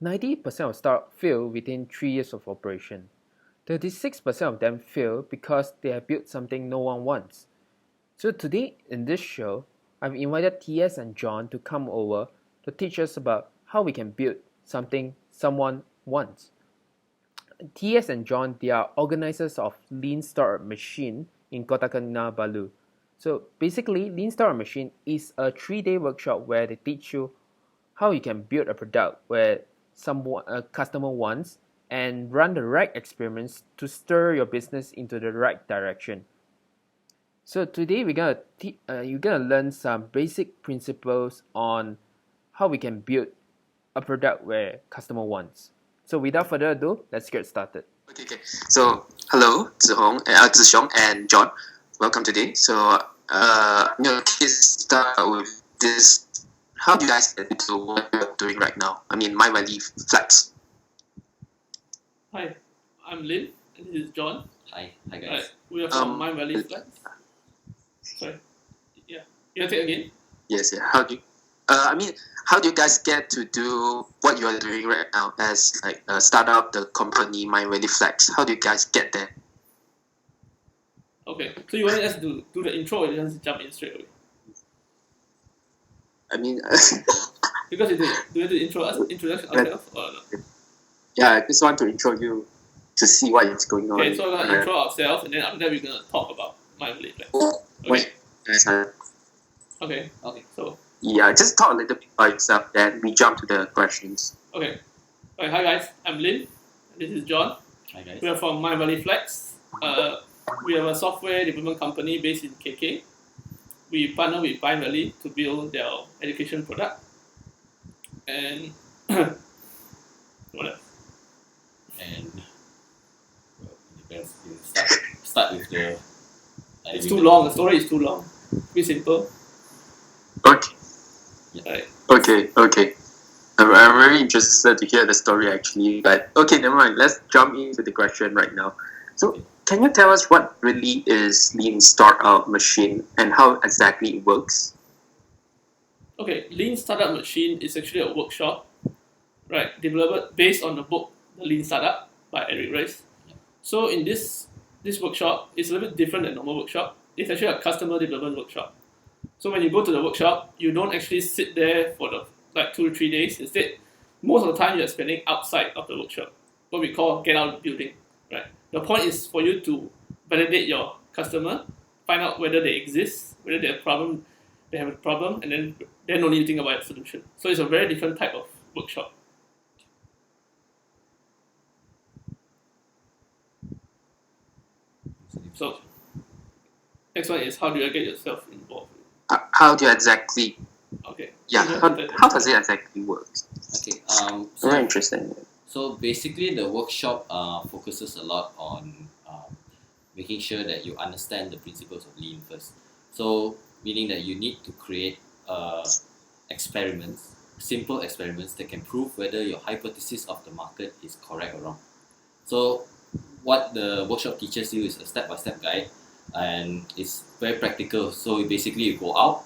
90% of startups fail within 3 years of operation. 36% of them fail because they have built something no one wants. So today in this show, I've invited TS and John to come over to teach us about how we can build something someone wants. TS and John, they are organizers of Lean Startup Machine in Kota Kinabalu. So basically, Lean Startup Machine is a 3-day workshop where they teach you how you can build a product where a customer wants and run the right experiments to stir your business into the right direction. So today you're gonna learn some basic principles on how we can build a product where customer wants. So without further ado, let's get started. Okay. So hello, Zhixiong and John. Welcome today. So let's start with this. How do you guys get into what you're doing right now? I mean, My Valley Flats. Hi, I'm Lin, and this is John. Hi guys. Right, we are from My Valley Flats. Sorry, yeah, you want to take again? Yes, yeah. How do you guys get to do what you are doing right now as like start up the company My Valley Flats? How do you guys get there? Okay, so you wanted us to do the intro or you want to jump in straight away? I mean, Because do you want to introduction ourselves or not? Yeah, I just want to intro you to see what is going on. Okay, so we're gonna intro ourselves, and then after that we're gonna talk about My Valley Flats. Wait. Okay. So Yeah, just talk a little bit about yourself, then we jump to the questions. okay. Right, hi guys, I'm Lin. This is John. Hi guys. We are from My Valley Flats. We have a software development company based in KK. We partner with Pine Valley to build their education product. And what else? And well, it depends. You start with the. It's too long. The story is too long. Be simple. Okay. Right. Okay. I'm very interested to hear the story actually, but okay, never mind. Let's jump into the question right now. So, can you tell us what really is Lean Startup Machine and how exactly it works? Okay, Lean Startup Machine is actually a workshop, right? Developed based on the book The Lean Startup by Eric Ries. So in this workshop, it's a little bit different than normal workshop. It's actually a customer development workshop. So when you go to the workshop, you don't actually sit there for the 2 to 3 days. Instead, most of the time you're spending outside of the workshop, what we call get out of the building, right? The point is for you to validate your customer, find out whether they exist, whether they have a problem, and then only think about a solution. So it's a very different type of workshop. So next one is how do you get yourself involved? How do you exactly? Okay. Yeah. How does it exactly work? Okay. Very interesting. So basically, the workshop focuses a lot on making sure that you understand the principles of Lean first. So meaning that you need to create experiments, simple experiments that can prove whether your hypothesis of the market is correct or wrong. So what the workshop teaches you is a step-by-step guide, and it's very practical. So basically, you go out,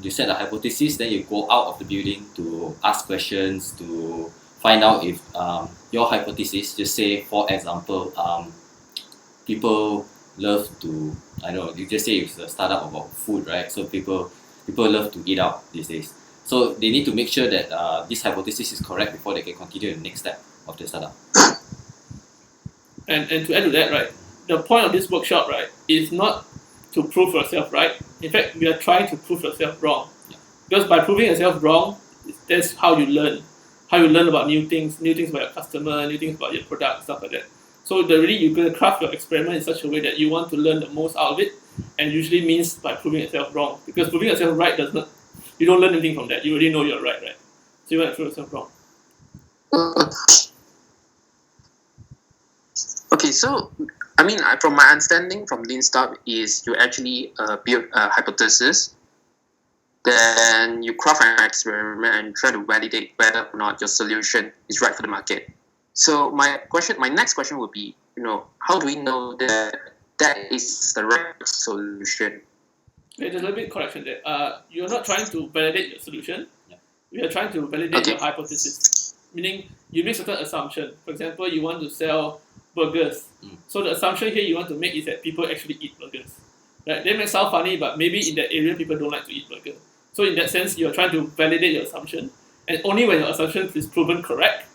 you set a hypothesis, then you go out of the building to ask questions to find out if your hypothesis, just say for example, people love to, I don't know, you just say it's a startup about food, right? So people love to eat out these days. So they need to make sure that this hypothesis is correct before they can continue the next step of the startup. And to add to that, right, the point of this workshop, right, is not to prove yourself right. In fact, we are trying to prove yourself wrong. Yeah. Because by proving yourself wrong, that's how you learn. How you learn about new things about your customer, new things about your product, stuff like that. So you're going to craft your experiment in such a way that you want to learn the most out of it, and usually means by proving yourself wrong. Because proving yourself right you don't learn anything from that. You already know you're right? So you want to prove yourself wrong. Okay, so I mean, from my understanding from Lean Startup is you actually build a hypothesis, then you craft an experiment and try to validate whether or not your solution is right for the market. So my next question would be, how do we know that that is the right solution? Okay, there's a little bit of correction there. You're not trying to validate your solution. Yeah. We are trying to validate your hypothesis. meaning you make certain assumption. For example, you want to sell burgers. So the assumption here you want to make is that people actually eat burgers. Right? They may sound funny, but maybe in that area people don't like to eat burger. So in that sense, you're trying to validate your assumption, and only when your assumption is proven correct,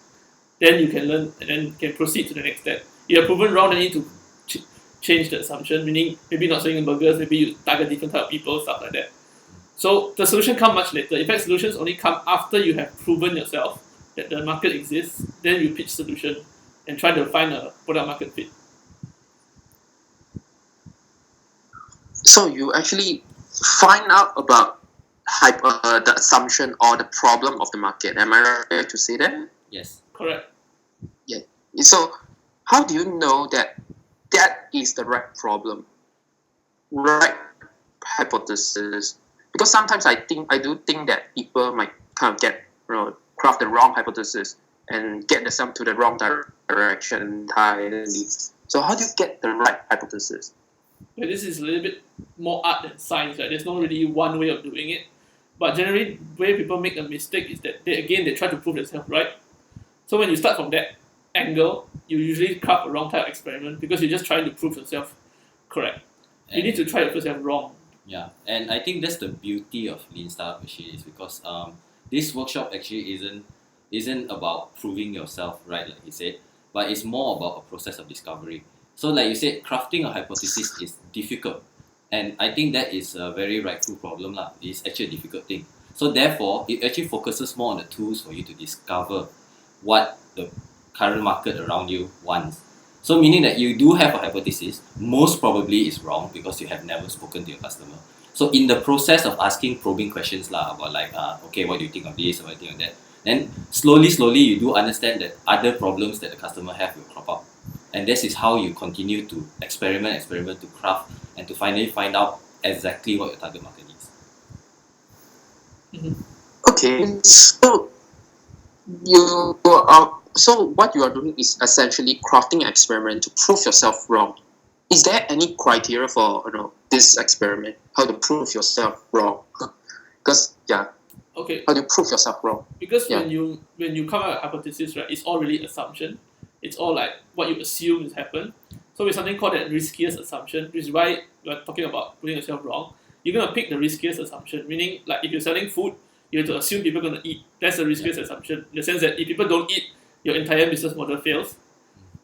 then you can learn and then can proceed to the next step. If you're proven wrong, then you need to change the assumption, meaning maybe not selling burgers, maybe you target different type of people, stuff like that. So the solution come much later. In fact, solutions only come after you have proven yourself that the market exists. Then you pitch solution and try to find a product market fit. So you actually find out about the assumption or the problem of the market. Am I right to say that? Yes. Correct. Yeah. So how do you know that that is the right problem, right hypothesis? Because sometimes I do think that people might kind of get craft the wrong hypothesis and get themselves to the wrong direction entirely. So how do you get the right hypothesis? But this is a little bit more art than science, right? There's not really one way of doing it. But generally, the way people make a mistake is that they try to prove themselves right. So when you start from that angle, you usually craft a wrong type of experiment because you're just trying to prove yourself correct. You need to try to prove yourself wrong. Yeah, and I think that's the beauty of Lean Startup Machine is because this workshop actually isn't about proving yourself right, like he said, but it's more about a process of discovery. So like you said, crafting a hypothesis is difficult, and I think that is a very rightful problem lah. It's actually a difficult thing. So therefore, it actually focuses more on the tools for you to discover what the current market around you wants. So meaning that you do have a hypothesis, most probably is wrong because you have never spoken to your customer. So in the process of asking probing questions about like, okay, what do you think of this or what do you think of that? Then slowly you do understand that other problems that the customer have will crop up. And this is how you continue to experiment to craft and to finally find out exactly what your target market needs. Mm-hmm. Okay, so what you are doing is essentially crafting an experiment to prove yourself wrong. Is there any criteria for this experiment? How to prove yourself wrong? Because okay. How do you prove yourself wrong? Because when you come up with a hypothesis, right, it's all really assumption. It's all like what you assume has happened. So with something called that riskiest assumption, which is why you're talking about putting yourself wrong. You're gonna pick the riskiest assumption, meaning like if you're selling food, you have to assume people are gonna eat. That's the riskiest assumption. In the sense that if people don't eat, your entire business model fails.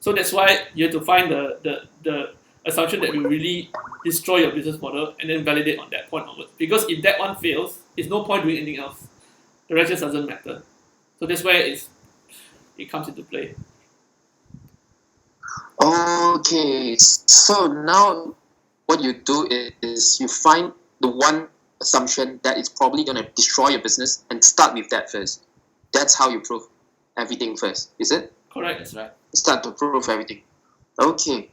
So that's why you have to find the assumption that will really destroy your business model and then validate on that point onwards. Because if that one fails, there's no point doing anything else. The rest just doesn't matter. So that's where it comes into play. Okay, so now what you do is you find the one assumption that is probably going to destroy your business and start with that first. That's how you prove everything first, is it? Correct. That's right. Start to prove everything. Okay.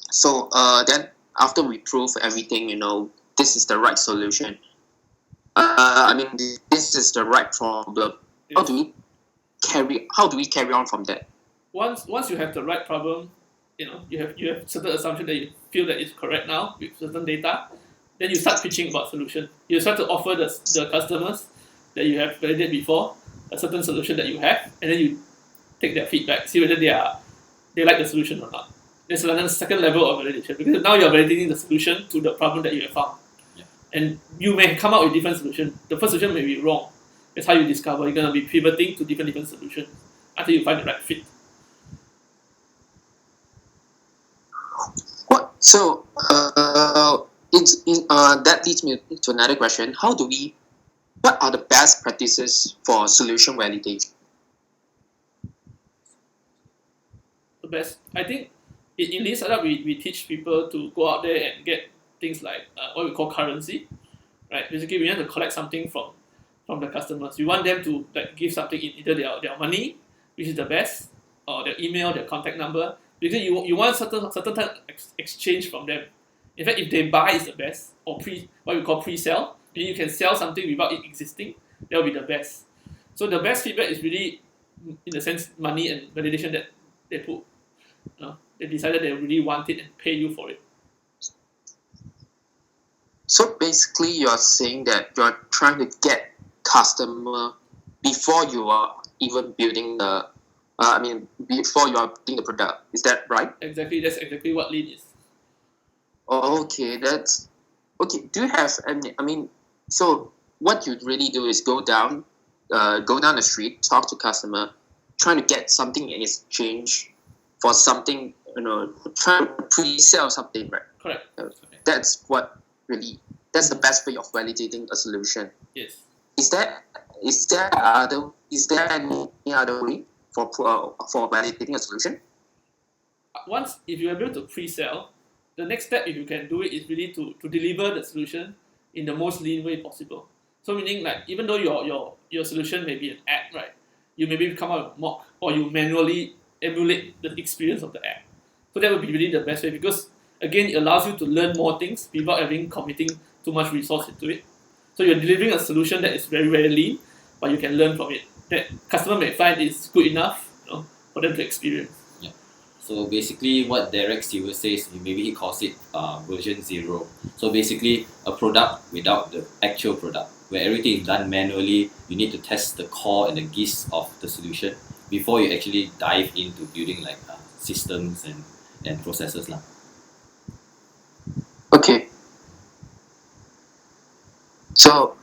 So then after we prove everything, this is the right solution. This is the right problem. Yes. How do we carry on from that? Once you have the right problem, you have certain assumption that you feel that is correct now with certain data, then you start pitching about solution. You start to offer the customers that you have validated before a certain solution that you have, and then you take their feedback, see whether they like the solution or not. There's another second level of validation because now you're validating the solution to the problem that you have found. Yeah. And you may come up with different solutions. The first solution may be wrong. That's how you discover. You're going to be pivoting to different solutions until you find the right fit. What? So that leads me to another question. What are the best practices for solution validation? The best, I think, in Lean Startup, we teach people to go out there and get things like what we call currency, right? Basically, we want to collect something from the customers. We want them to give something in either their money, which is the best, or their email, their contact number, because you want certain type of exchange from them. In fact, if they buy, is the best, or what we call pre-sell, meaning you can sell something without it existing. That will be the best. So the best feedback is really, in the sense, money and validation that they put. They decided they really want it and pay you for it. So basically, you're saying that you're trying to get customer before you are even building the, before you are building the product. Is that right? Exactly, that's exactly what lean is. Okay, that's okay. Do you have any? So what you really do is go down the street, talk to customer, trying to get something in exchange for something. Trying to pre-sell something, right? Correct. That's what really. That's the best way of validating a solution. Yes. Is there any other way for validating a solution? Once, if you're able to pre-sell, the next step, if you can do it, is really to deliver the solution in the most lean way possible. So meaning, like, even though your solution may be an app, right, you maybe come up with mock, or you manually emulate the experience of the app. So that would be really the best way, because again, it allows you to learn more things without having committing too much resource into it. So you're delivering a solution that is very, very lean, but you can learn from it. That customer may find is good enough, for them to experience. Yeah. So basically, what Derek Stewart says, maybe he calls it version 0. So basically, a product without the actual product, where everything is done manually. You need to test the core and the gist of the solution before you actually dive into building like systems and processes lah. Okay. So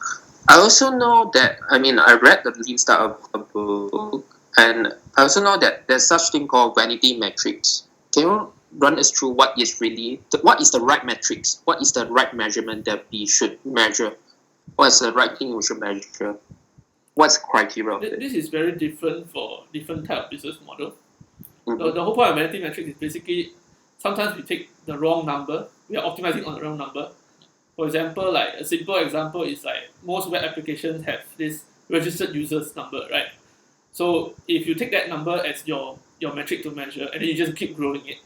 I also know that I read the Lean Startup book, and I also know that there's such thing called vanity metrics. Can you run us through what is the right metrics? What is the right measurement that we should measure? What's the right thing we should measure? What's the criteria of it? This is very different for different type of business model. Mhm. The whole point of vanity metrics is basically sometimes we take the wrong number. We are optimizing on the wrong number. For example, like a simple example is like most web applications have this registered users number, right? So if you take that number as your metric to measure, and then you just keep growing it,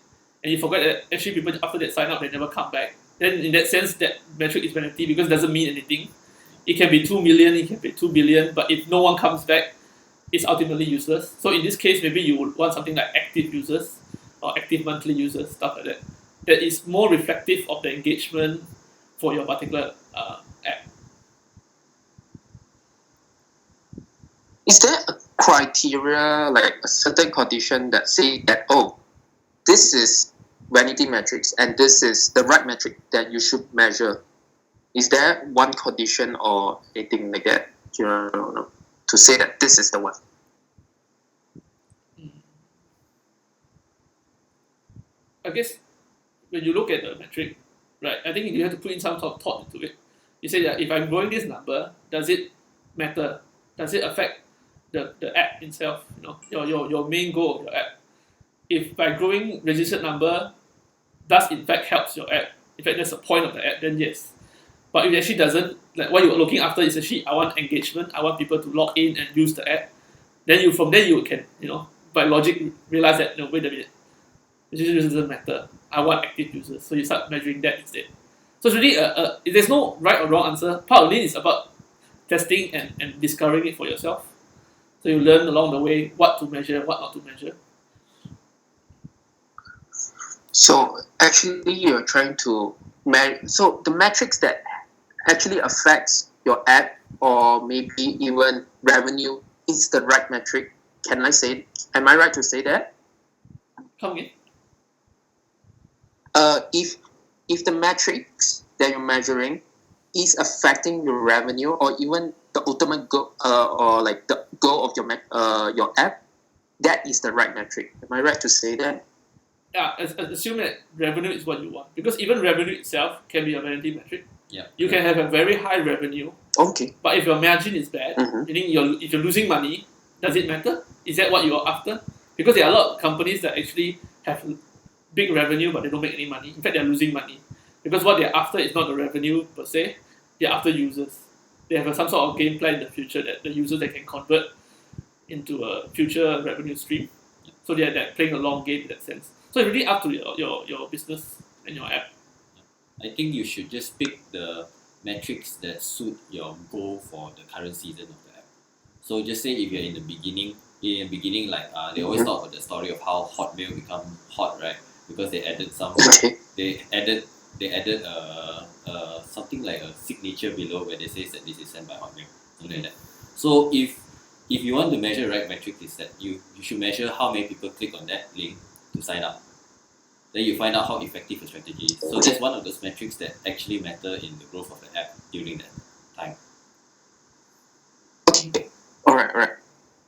and you forget that actually people after that sign up they never come back, then in that sense that metric is vanity because it doesn't mean anything. It can be 2 million, it can be 2 billion, but if no one comes back, it's ultimately useless. So in this case, maybe you would want something like active users or active monthly users, stuff like that. That is more reflective of the engagement for your particular app. Is there a criteria, like a certain condition that say that, this is vanity metrics and this is the right metric that you should measure? Is there one condition or anything like that, to say that this is the one? I guess when you look at the metric, right, I think you have to put in some sort of thought into it. You say that if I'm growing this number, does it matter? Does it affect the app itself? Your main goal of your app. If by growing registered number does in fact helps your app, in fact that's the point of the app, then yes. But if it actually doesn't, like what you're looking after is actually I want engagement, I want people to log in and use the app, then from there you can, by logic realize that no, wait a minute, registered users doesn't matter. I want active users. So you start measuring that instead. So it's really there's no right or wrong answer. Part of Lean is about testing and discovering it for yourself. So you learn along the way what to measure, what not to measure. So actually you're trying to so the metrics that actually affects your app or maybe even revenue is the right metric. Can I say? Am I right to say that? Come again. If the metrics that you're measuring is affecting your revenue or even the ultimate goal or like the goal of your app, that is the right metric. Am I right to say that? Yeah, assume that revenue is what you want, because even revenue itself can be a vanity metric. Yeah. You can have a very high revenue, Okay. but if your margin is bad, Mhm. meaning if you're losing money, does it matter? Is that what you're after? Because there are a lot of companies that actually have big revenue but they don't make any money. In fact, they're losing money because what they're after is not the revenue per se. They're after users. They have some sort of game plan in the future that the users they can convert into a future revenue stream. So they're playing a long game in that sense. So it's really up to your business and your app. I think you should just pick the metrics that suit your goal for the current season of the app. So just say if you're in the beginning, like they always talk about the story of how Hotmail become hot, right? Because they added Okay. they added something like a signature below where they say that this is sent by Hotmail, something like that. So if if you want to measure right metric, is that you should measure how many people click on that link to sign up. Then you find out how effective your strategy is. So that's one of those metrics that actually matter in the growth of the app during that time. Okay. Alright.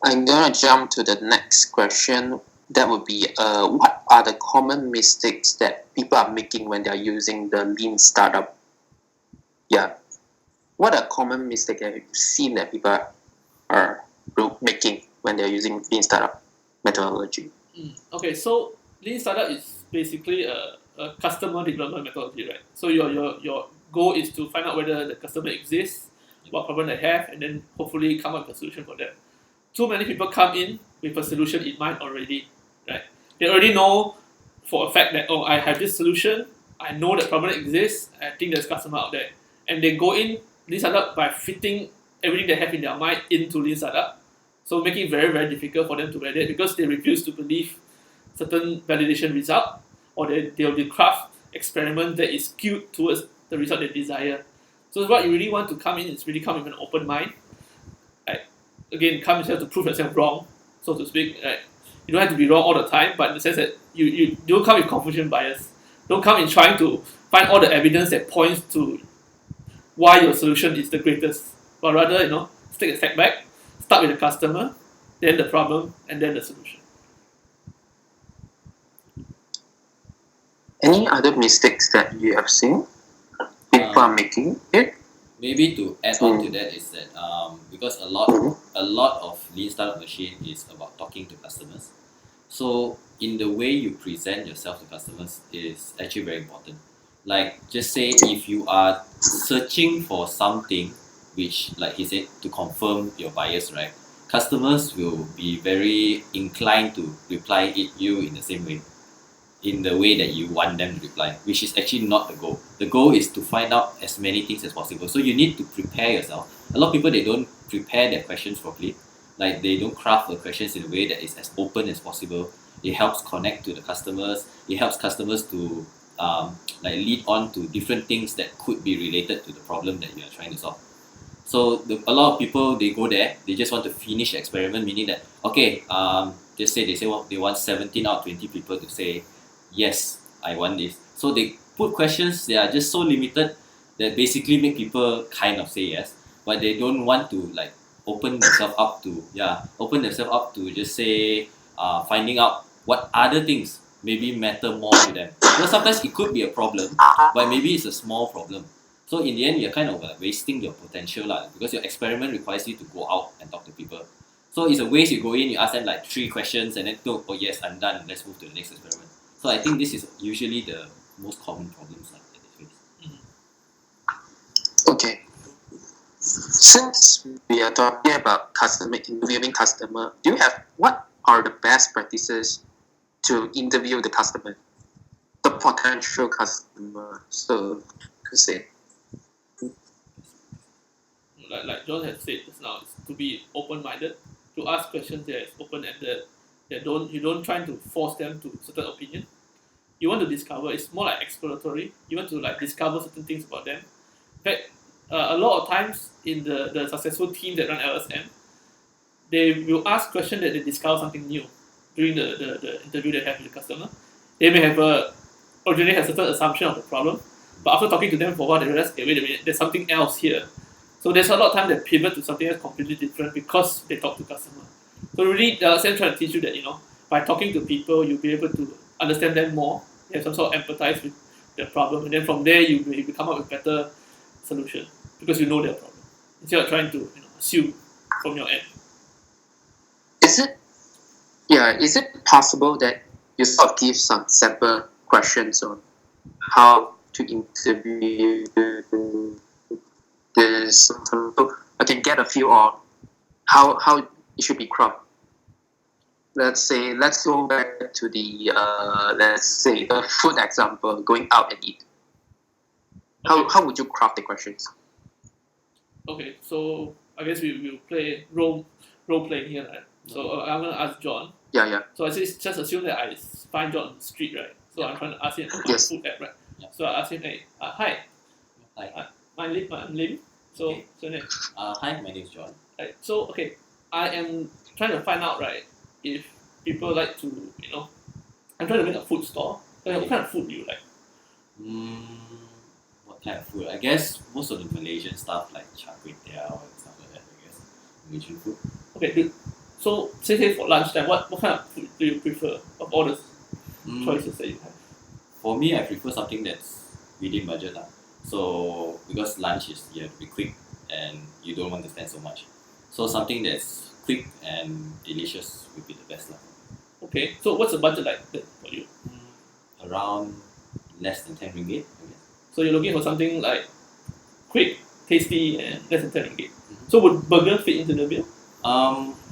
I'm gonna jump to the next question. That would be what are the common mistakes that people are making when they're using the lean startup? Yeah. What are common mistakes that you've seen that people are making when they're using lean startup methodology? Okay, so lean startup is basically a customer development methodology, right? So your goal is to find out whether the customer exists, what problem they have, and then hopefully come up with a solution for them. Too many people come in with a solution in mind already, right? They already know for a fact that, oh, I have this solution, I know that problem exists, I think there's customer out there. And they go in lean startup by fitting everything they have in their mind into lean startup. So making it very, very difficult for them to validate because they refuse to believe certain validation result, or they'll craft experiment that is skewed towards the result they desire. So what you really want to come in is really come with an open mind. Right? Again, come yourself to prove yourself wrong, so to speak. Right? You don't have to be wrong all the time, but in the sense that you don't come with confusion bias. Don't come in trying to find all the evidence that points to why your solution is the greatest. But rather, take a step back, start with the customer, then the problem, and then the solution. Any other mistakes that you have seen people are making it? Maybe to add on to that is that because a lot of lean startup machine is about talking to customers. So in the way you present yourself to customers is actually very important. Like just say if you are searching for something which, like he said, to confirm your bias, right? Customers will be very inclined to reply you in the same way, in the way that you want them to reply, which is actually not the goal. The goal is to find out as many things as possible. So you need to prepare yourself. A lot of people, they don't prepare their questions properly. Like they don't craft the questions in a way that is as open as possible. It helps connect to the customers. It helps customers to lead on to different things that could be related to the problem that you are trying to solve. So a lot of people, they go there, they just want to finish the experiment, meaning that, okay, they say they want 17 out of 20 people to say, yes, I want this. So they put questions that are just so limited that basically make people kind of say yes, but they don't want to open themselves up to just say finding out what other things maybe matter more to them. Because sometimes it could be a problem, but maybe it's a small problem. So in the end, you're kind of wasting your potential because your experiment requires you to go out and talk to people. So it's a waste. You go in, you ask them 3 questions, and then oh yes, I'm done. Let's move to the next experiment. So I think this is usually the most common problems that they face. Okay. Since we are talking about interviewing customer, what are the best practices to interview the customer, the potential customer, so to say? Like John has said just now, is to be open-minded, to ask questions that is open-ended, that you don't try to force them to certain opinion. You want to discover. It's more like exploratory. You want to discover certain things about them. In fact, a lot of times in the successful team that run LSM, they will ask questions that they discover something new during the interview they have with the customer. They may have originally have certain assumption of the problem, but after talking to them for a while, they realize, okay, wait a minute, there's something else here. So there's a lot of time they pivot to something else completely different because they talk to customer. So really, the LSM trying to teach you that by talking to people, you'll be able to understand them more. You have some sort of empathize with their problem, and then from there you come up with better solution because you know their problem instead of trying to assume from your end. Is it possible that you sort of give some sample questions on how to interview this? I can get a feel on how it should be cropped. Let's go back to the food example, going out and eat. How would you craft the questions? Okay, so I guess we will play role playing here, right? So I'm gonna ask John. Yeah. So I just assume that I find John on the street, right? So I'm trying to ask him about Yes. food app, right? Yeah. So I ask him, hey, hi, Hi. I'm Lim. So Okay. so name. Hi, my name is John. Right. So okay, I am trying to find out, right, if people like to, I'm trying to make a food store. What kind of food do you like? What kind of food? I guess most of the Malaysian stuff like char kway teow and stuff like that. I guess Malaysian food. Okay, so say for lunch then, what kind of food do you prefer of all the choices that you have? For me, I prefer something that's within budget lah. So because lunch is you have to be quick and you don't want to spend so much. So something that's quick and delicious would be the best lah. Okay, so what's the budget like then for you? Around less than 10 ringgit, I guess. So you're looking for something like quick, tasty, and less than 10 ringgit. So would burger fit into the bill?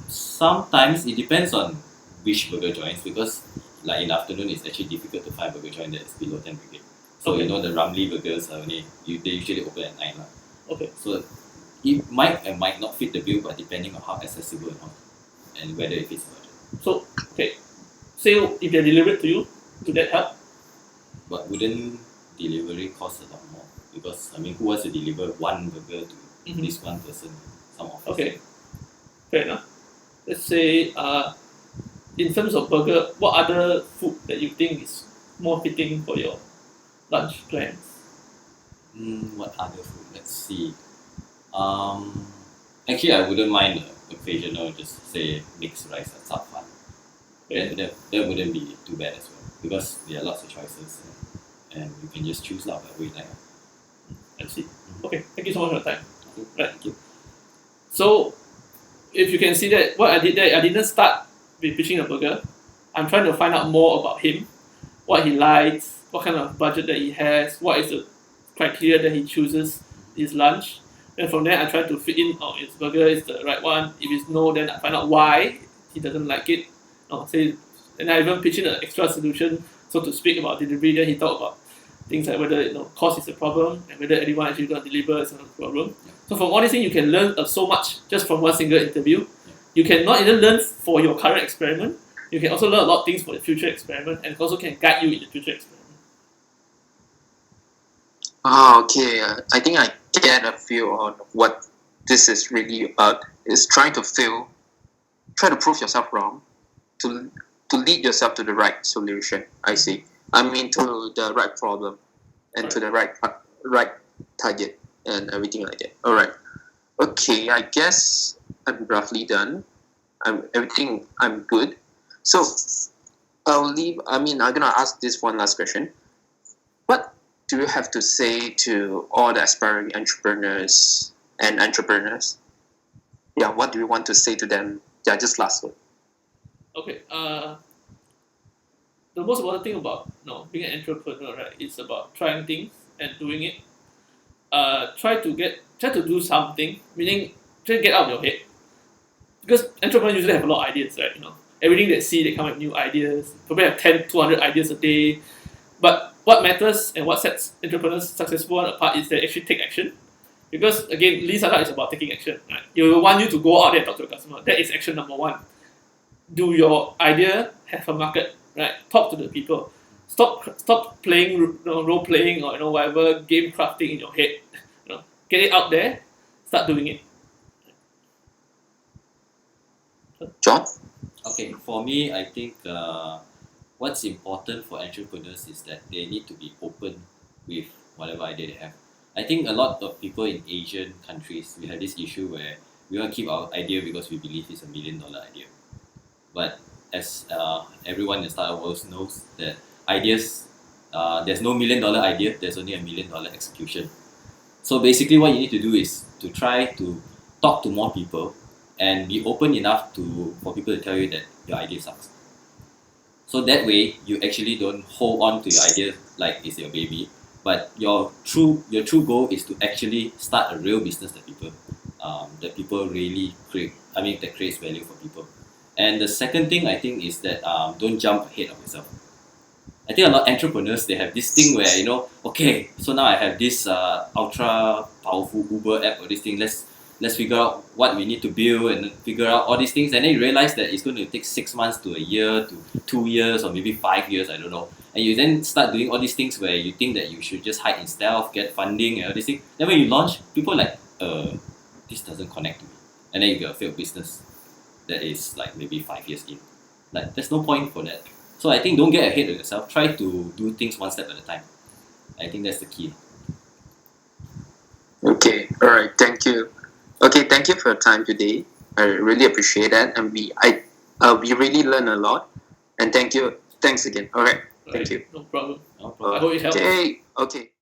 Sometimes it depends on which burger joints because like in the afternoon it's actually difficult to find burger joint that is below 10 ringgit. So Okay. the Ramly burgers are they usually open at 9 lah. Okay. So it might and might not fit the bill, but depending on how accessible and whether it fits the budget. So, okay, say if they deliver it to you, would that help? But wouldn't delivery cost a lot more? Because I mean, who wants to deliver one burger to this one person? Some office. Okay, fair enough. Let's say, in terms of burger, what other food that you think is more fitting for your lunch plans? What other food? Let's see. Actually, I wouldn't mind occasional, just say mixed rice and sap fan. That wouldn't be too bad as well because there are lots of choices and you can just choose lah whatever you like. I see. Okay, thank you so much for your time. Right. Thank you. So, if you can see that what I did there, I didn't start with pitching a burger. I'm trying to find out more about him, what he likes, what kind of budget that he has, what is the criteria that he chooses his lunch. And from there, I try to fit in, his burger is the right one. If it's no, then I find out why he doesn't like it. And I even pitch in an extra solution, so to speak, about delivery. Then he talked about things like whether cost is a problem and whether anyone actually going to deliver is not a problem. So from all these things, you can learn so much just from one single interview. You can not even learn for your current experiment. You can also learn a lot of things for the future experiment, and it also can guide you in the future experiment. Okay. I think I get a feel on what this is really about. It's try to prove yourself wrong, to lead yourself to the right solution. I see. I mean, to the right problem, and to the right target, and everything like that. All right. Okay. I guess I'm roughly done. I'm good. So I'm gonna ask this one last question. What do you have to say to all the aspiring entrepreneurs and entrepreneurs? Yeah, what do you want to say to them? Yeah, just last word. Okay. The most important thing about being an entrepreneur, right, is about trying things and doing it. Try to do something, meaning try to get out of your head. Because entrepreneurs usually have a lot of ideas, right? Everything they see, they come up with new ideas. Probably have 10, 200 ideas a day. But what matters and what sets entrepreneurs successful apart is they actually take action. Because again, Lean Startup is about taking action. Right? You want you to go out there and talk to your customer. That is action number one. Do your idea have a market? Right? Talk to the people. Stop playing role playing or whatever game crafting in your head. Get it out there. Start doing it. John? Okay, for me, I think what's important for entrepreneurs is that they need to be open with whatever idea they have. I think a lot of people in Asian countries, we have this issue where we want to keep our idea because we believe it's $1 million idea. But as everyone in the startup world knows that ideas, there's no $1 million idea, there's only $1 million execution. So basically what you need to do is to try to talk to more people and be open enough for people to tell you that your idea sucks. So that way you actually don't hold on to your idea like it's your baby, but your true goal is to actually start a real business that people really crave. That creates value for people. And the second thing I think is that don't jump ahead of yourself. I think a lot of entrepreneurs, they have this thing where okay, so now I have this ultra powerful Uber app or this thing. Let's figure out what we need to build and figure out all these things, and then you realize that it's going to take 6 months to a year to 2 years or maybe 5 years, I don't know. And you then start doing all these things where you think that you should just hide in stealth, get funding and all these things. Then when you launch, people are like, this doesn't connect to me, and then you get a failed business. that is like maybe 5 years in. Like there's no point for that. So I think don't get ahead of yourself. Try to do things one step at a time. I think that's the key. Okay, all right, thank you. Okay, thank you for your time today. I really appreciate that, and we really learn a lot. And thank you, thanks again. All right, thank you. No problem. No problem. I hope it helps. Okay, okay.